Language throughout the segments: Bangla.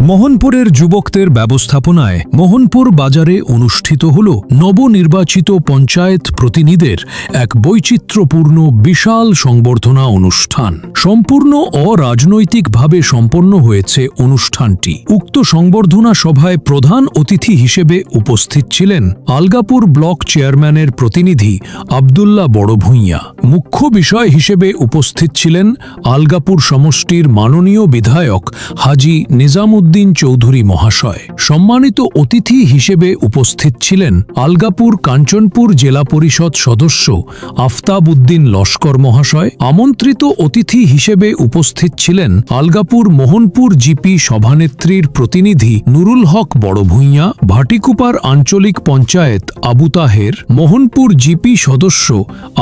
মোহনপুরের যুবকদের ব্যবস্থাপনায় মোহনপুর বাজারে অনুষ্ঠিত হল নবনির্বাচিত পঞ্চায়েত প্রতিনিধিদের এক বৈচিত্র্যপূর্ণ বিশাল সংবর্ধনা অনুষ্ঠান। সম্পূর্ণ অরাজনৈতিকভাবে সম্পন্ন হয়েছে অনুষ্ঠানটি। উক্ত সংবর্ধনা সভায় প্রধান অতিথি হিসেবে উপস্থিত ছিলেন আলগাপুর ব্লক চেয়ারম্যানের প্রতিনিধি আব্দুল্লাহ বড়ভূঁইয়া। মুখ্য বিষয় হিসেবে উপস্থিত ছিলেন আলগাপুর সমষ্টির মাননীয় বিধায়ক হাজী নিজামুদ্দিন চৌধুরী মহাশয়। সম্মানিত অতিথি হিসেবে উপস্থিত ছিলেন আলগাপুর কাঞ্চনপুর জেলা পরিষদ সদস্য আফতাব উদ্দিন লস্কর মহাশয়। আমন্ত্রিত অতিথি হিসেবে উপস্থিত ছিলেন আলগাপুর মোহনপুর জিপি সভানেত্রীর প্রতিনিধি নুরুল হক বড়ভূঁইয়া, ভাটিকুপার আঞ্চলিক পঞ্চায়েত আবু তাহের, মোহনপুর জিপি সদস্য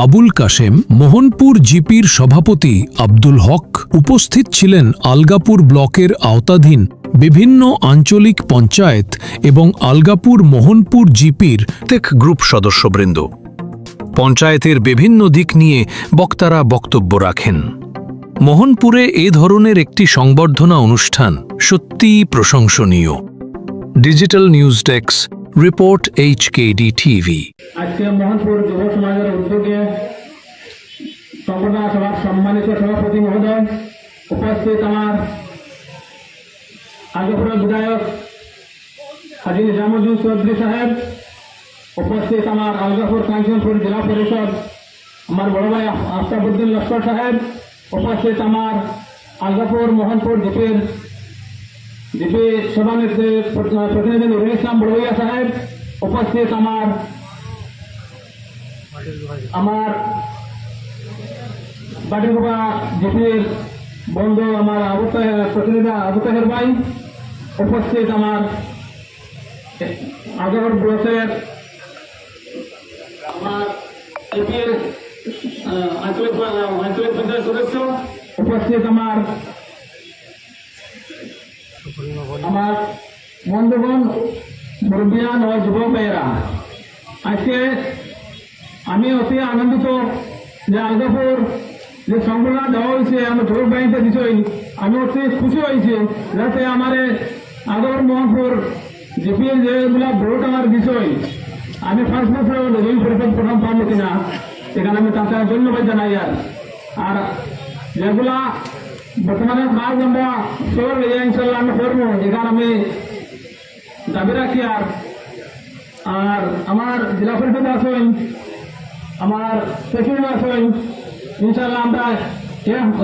আবুল কাশেম, মোহনপুর জিপির সভাপতি আব্দুল হক। উপস্থিত ছিলেন আলগাপুর ব্লকের আওতাধীন বিভিন্ন আঞ্চলিক পঞ্চায়েত এবং আলগাপুর মোহনপুর জিপির প্রত্যেক গ্রুপ সদস্যবৃন্দ। পঞ্চায়েতের বিভিন্ন দিক নিয়ে বক্তারা বক্তব্য রাখেন। মোহনপুরে এ ধরনের একটি সংবর্ধনা অনুষ্ঠান সত্যিই প্রশংসনীয়। Digital news desk report HKD TV। আজকে মোহনপুর যুব সমাজের উদ্যোগে সংবর্ধনা সভার সম্মানিত সভাপতি মহোদয়, উপস্থিত আমার আলগাপুরের বিধায়ক হাজী নিজামুদ্দিন চৌধুরী সাহেব, উপস্থিত আমার আলগাপুর কাঞ্চনপুর জেলা পরিষদ আমার বড় ভাই আফতাব উদ্দিন লস্কর সাহেব, উপস্থিত আমার আলগাপুর মোহনপুর জিপি সভানেত্রী প্রতিনিধি নুরুল ইসলাম বড়ভূঁইয়া সাহেব, উপস্থিত আমার বাটিকুপা জিপির বন্ধু আমার প্রতিনিধি আবু তাহের ভাই, উপস্থিত আমার আলগাপুর ব্লকের আমার এপির আঞ্চলিক পঞ্চায়েত সদস্য, উপস্থিত আমার বন্ধুগণ, মুরব্বিয়ান ও যুবক ভাইয়েরা, আজকে আমি অতি আনন্দিত যে আলগাপুর যে সংবর্ধনা দেওয়া হয়েছে আমার যুবক বাহিনীতে বিষয় আমি অতি খুশি হয়েছি, যাতে আমার আলগাপুর মোহনপুর জিপির যেগুলা ভোট আমার বিষয় আমি ফার্স্ট বছর নবীন পরিষদ প্রথম পাবো কিনা, সেখানে আমি তাকে ধন্যবাদ জানাই। আর যেগুলা বর্তমানে কাজ আমরা সব ইনশাল্লাহ আমি করবো, এখানে আমি দাবি রাখি। আর আমার জেলা পরিষদ আছেন, আমার প্রেসিডেন্ট আছেন, ইনশাল্লাহ আমরা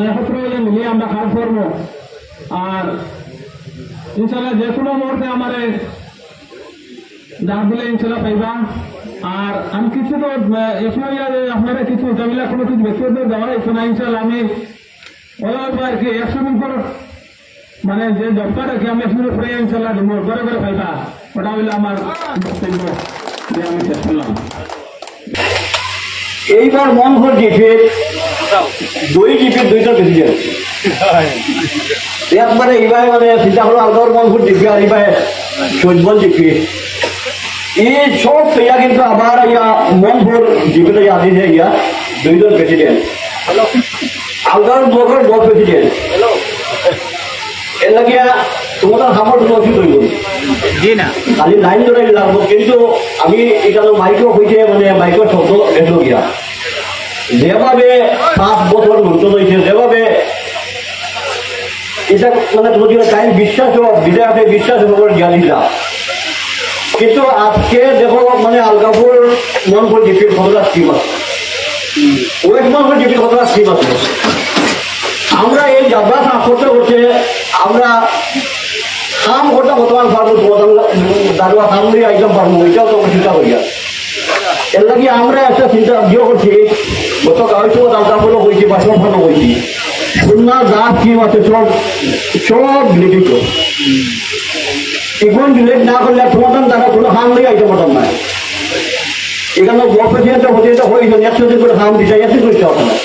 একত্র মিলিয়ে আমরা কাজ করবো। আর ইনশাল্লাহ যে কোনো মুহূর্তে আমার ডাক দিলে ইনশাল্লাহ পাইবা। আর আমি কিছু তো এখনো আপনারা কিছু জামিলা কোনো কিছু ব্যক্তিগত দেওয়া এখানে ইনশাল্লাহ আমি আর কি 100 দিন পর মানে যে দরকার আছে আমি 100 দিন পরে ইনশাল্লাহ ঘরে ঘরে পাইবা, ওটা হইলে আমার বক্তব্য যে আমি শেষ করলাম। এইবার মোহনপুর জিপির দুইটা প্রেসিডেন্ট একবারে এইবার মানে চিন্তা করো আলগাপুর মোহনপুর জিপি আর এইবার শহীদবন জিপি এই সব পেয়া কিন্তু আবার ইয়া মোহনপুর জিপিতে আসিছে ইয়া দুইজন প্রেসিডেন্ট আলগাপুর ব্লকের ব্লক প্রেসিডেন্ট এর লাগিয়া তোমাদের সামর্থ্য নথিত হইব খালি লাইন ধরে লাগবো, কিন্তু আমি এটা মাইকও হইছে মানে মাইকের শব্দ এলো গিয়া যেভাবে 5 বছর নতুন হয়েছে, যেভাবে এটা মানে তোমাদের টাইম বিশ্বাস বিধায়কে বিশ্বাস জ্ঞান দিলা, কিন্তু আজকে দেখো মানে আলগাপুর মোহনপুর জিপির কতটা স্কিম আছে, ওয়েস্ট মোহনপুর জিপির কতটা স্কিম আছে। আমরা এই যাত্রা কাজ করতে করতে আমরা কাম করতে বর্তমান পারবো, দাঁড়ুয়া কাম দিয়ে একদম পারবো, এটাও তো চিন্তা করি। এর লাগে আমরা একটা চিন্তা করছি, গত কাগজ আলগাপুরও হয়েছি বা সবখানে হয়েছি, খুলনা যা স্কিম আছে সব লিখিত, এখন ডিলেট না করলে সমাধান তারা কোনো কাম দিয়ে আইতে পারতাম না। এখানে ব্লক প্রেসিডেন্ট হয়েছে 100 দিন করে কাম দিতে 100 করতে হবে না,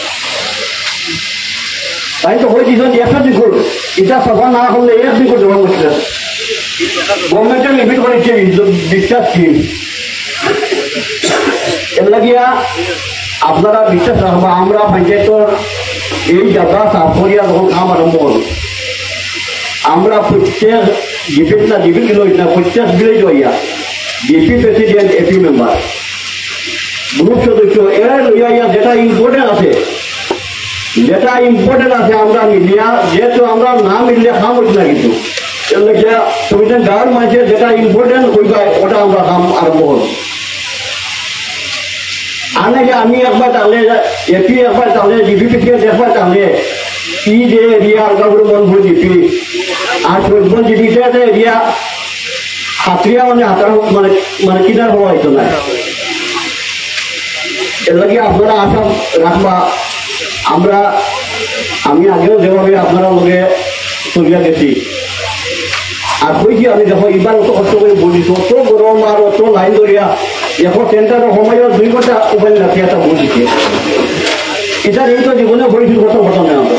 তাই তো হয়ে দিয়েছেন 100 দিন করবে, এটা সফা না করলে 1 দিন করে জমা করতে গভর্নমেন্টের লিমিট করেছে বিশ্বাস স্কিম। এর লাগিয়া আপনারা বিশ্বাস রাখবো, আমরা পঞ্চায়েতের এই জায়গা সাফরিয়া যখন কাম আরম্ভ করব, আমরা প্রত্যেক জিপি না জিপি কিলো না 50 ভিলেজ হইয়া GP president AP member group সদস্য এরা লইয়া যেটা ইম্পর্টেন্ট আছে আমরা মিলিয়া যেহেতু আমরা না মিললে খাম হইত না কিন্তু সংবিধান গাঁর মানুষের যেটা ইম্পর্টেন্ট হইবা ওটা আমরা খাম আরম্ভ করব আর নাকি আমি একবার তাহলে এপি একবার তাহলে জিপি প্রেসিডেন্ট একবার তাহলে ই যে এরিয়া আলগাপুর মনপুর জিপি আর সৈবন জিপিটা এরিয়া হাতরিয়া মানে হাতার মানে কিনার হওয়া হইতো না এর লাগে আপনারা আশা রাখবা আমি আগেও যেভাবে আপনারা লোকে চলিয়া গেছি আর কইছি আমি দেখো এবার অত কষ্ট করে বলিস অত গরম আর অত লাইন ধরিয়া এখন সেন্টারের সময়ও 2 ঘন্টা উপায় রাখি একটা বলিছে এটা এই তো জীবনে বলিছিল কত ঘটনা আমরা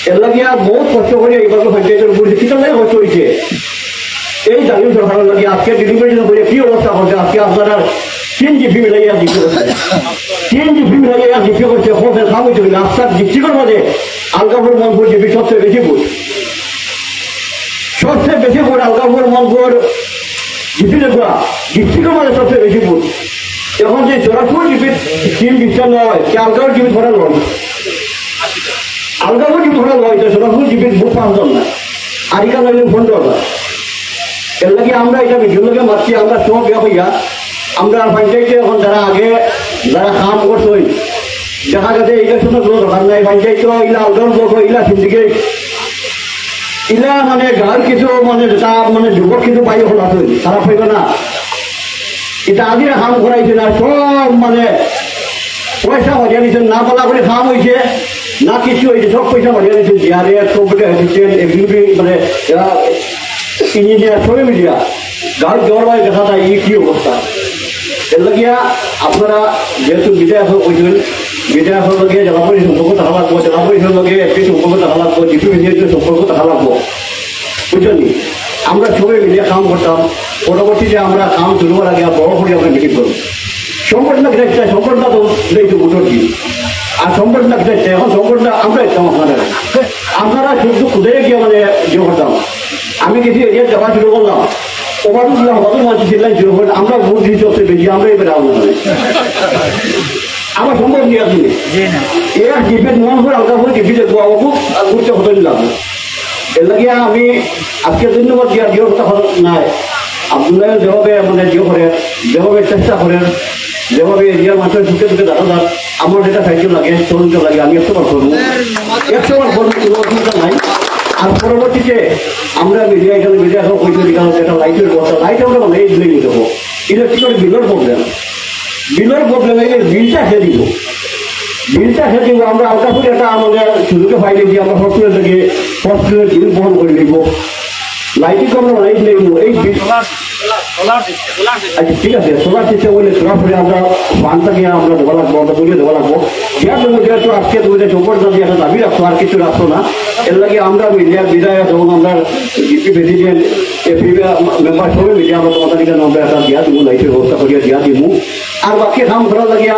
এর লাগে বহুত কষ্ট করে এইবার পঞ্চায়েতের বলিছি কিটা লাগে কষ্ট হয়েছে এই জাতীয় সরকারের লাগে আজকে ডেলিভারি করে কি অবস্থা হচ্ছে আজকে আপনারা 3 জিপি মিলাইয়া জিপি করছে হোটেল খাওয়া হয়েছিল রাস্তার ডিস্ট্রিক্টের মধ্যে আলগাপুর মনপুর জিপি সবচেয়ে বেশি ভোট আলগাপুর মনপুর জিপি লেখা ডিস্ট্রিক্টের মধ্যে সবচেয়ে বেশি ভোট এখন যে জোড়াপুর জিপির 3 ডিভিশন নয় সে আলগাপুর জিপি ধরা নয় আলগাপুর জিপি ধরা নয় তো জোড়াপুর জিপির ভোট 5 জন না আর এখানে 15 জন এর লাগে আমরা এটা মিডিয়ার লোকে মারছি আমরা সব হইয়া আমরা পঞ্চায়েতে এখন যারা কাম করছে দেখা গেছে এইটা শুনে কোনো দরকার নাই পঞ্চায়েত ইলা আলগাম করবো ইলা সিন্ডিকেট ইলা মানে গাঁর কিছু মানে যেটা মানে যুবক কিছু পাই হল আছে খারাপ হইবে না এটা আগে কাম করাইছে না সব মানে পয়সা বাজিয়া নিছে না বলা করে কাম হয়েছে না কিছু হয়েছে সব পয়সা বাজিয়া নিছে জিআরএফ কম্পিউটার অ্যাসিস্ট্যান্ট এগ্রিবি মানে ইঞ্জিনিয়ার সবই মিলিয়া গাঁর জ্বর বাড়ি দেখা যায় এই কি অবস্থা এর লাগিয়া আপনারা যেহেতু বিধায়ক কইছেন বিধায়কের লগে জেলা পরিষদ সম্পর্ক থাকা লাগবো জেলা পরিষদের লগে এপি সম্পর্ক থাকা লাগবো জিপি মিনিস্ট্রির সম্পর্ক থাকা লাগবো বুঝলেন আমরা সবাই মিলিয়ে কাম করতাম পরবর্তীতে আমরা কাম শুরু করার আগে বড় করে আমরা মিটিং করব সংগঠন চাই সংগঠনটা তো যেহেতু ভোটর দিন আর সংগঠন চাই এখন সংগঠনটা আমরা ইচ্ছাম আপনারা শুধু খুদে গিয়ে মানে ইয়ে করতাম আমি কিছু এরিয়া যাওয়া শুরু করলাম ওভারুল্লাহ কত মানুষ চিল্লাই শুরু করেন আমরা ভোট দিতে সবচেয়ে বেশি আমরা এবার আলাদা আমার সম্ভব নিয়ে আসুন এরা জিপের মন করে আলগা করে জিপি দেখবো খুব ঘুরতে হতে দিলাম এর লাগে আমি আজকে ধন্যবাদ দিও কথা নাই আপনারা যেভাবে মানে ইয়ে করেন যেভাবে চেষ্টা করেন যেভাবে এরিয়ার মানুষের ঢুকে দেখা যাক আমার যেটা সাহায্য লাগে সহযোগিতা লাগে আমি 100বার করবো 100বার করবো কোনো অসুবিধা নাই আর পরবর্তীতে আমরা মিডিয়া এখানে কইতে দিলাম যেটা লাইটের কথা লাইট আমরা মানে এই দিলেই দেবো ইলেকট্রিকের বিলের প্রবলেম এই বিলটা খেয়ে দিব আমরা আলগাপুরে একটা আমাদের সুযোগে পাইলে যে আমরা হসপিটাল থেকে হসপিটালের বিল বহন করে নিব লাইটিং আমরা বানাই দিলে এই আচ্ছা ঠিক আছে সোলার সিস্টেম হইলে সোলার করে আমরা বানটাকে আমরা দেওয়া লাগবো আমরা বলিয়ে দেওয়া লাগবো যার জন্য যেহেতু আজকে তোমাদের সম্পর্ক যদি একটা দাবি রাখতো আর কিছু রাখতো না এর লাগে আমরা মিডিয়ার বিধায়ক এবং আমরা জিপি প্রেসিডেন্ট এপি মেম্বার সবাই মিলিয়ে আমরা তোমাদের এখানে আমরা একটা দিয়া দিব লাইটের ব্যবস্থা করিয়া দিয়া দিব আর বাকি কাম করা লাগিয়া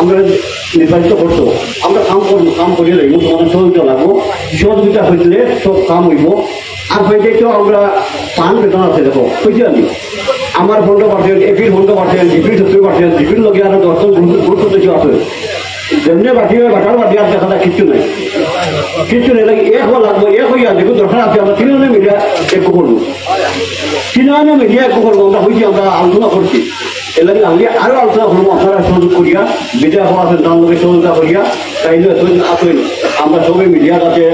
আমরা নির্বাচিত করতো আমরা কাম করিয়ে লাগবো তোমাদের সহযোগিতা লাগবো সহযোগিতা হইলে সব কাম হইব আর হয়ে তো আমরা পান বেতন আছে দেখো বুঝছি আমি আমার 15% এপির 15% জিপির 70% জিপির লগে আরো 10 গুরুত্ব কিছু আছে যেমনি বাকি বাটার বাটি আর দেখা যায় কিচ্ছু নেই লাগে এক হওয়া লাগবো এক হইয়া দেখুন দরকার আছে আমরা তিনজনে মিডিয়া এক করবো আমরা হয়েছি আমরা আলোচনা করছি এর লাগে আমি আরো আলোচনা করবো আপনারা সহযোগ করিয়া বিজয় হওয়া আছে তার লগে সহযোগিতা করিয়া তাইলে আসেন আমরা সবাই মিডিয়া কাছে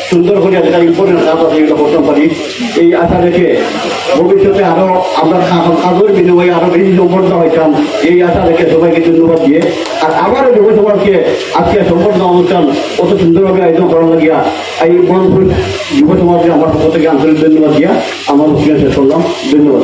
সুন্দর করিয়া যেটা ইম্পর্টেন্ট কাজ আছে এটা করতে পারি এই আশা রেখে ভবিষ্যতে আরো আমরা কাজের বিনিময়ে আরো বেশি সম্পর্ক হইতাম এই আশা রেখে সবাইকে ধন্যবাদ দিয়ে আর আবারও যুব সমাজকে আজকে সম্পর্ক অনুষ্ঠান কত সুন্দরভাবে আয়োজন করার লাগিয়া এই মনপুর যুব সমাজকে আমার পক্ষ থেকে আন্তরিক ধন্যবাদ দিয়া আমার শেষ করলাম ধন্যবাদ।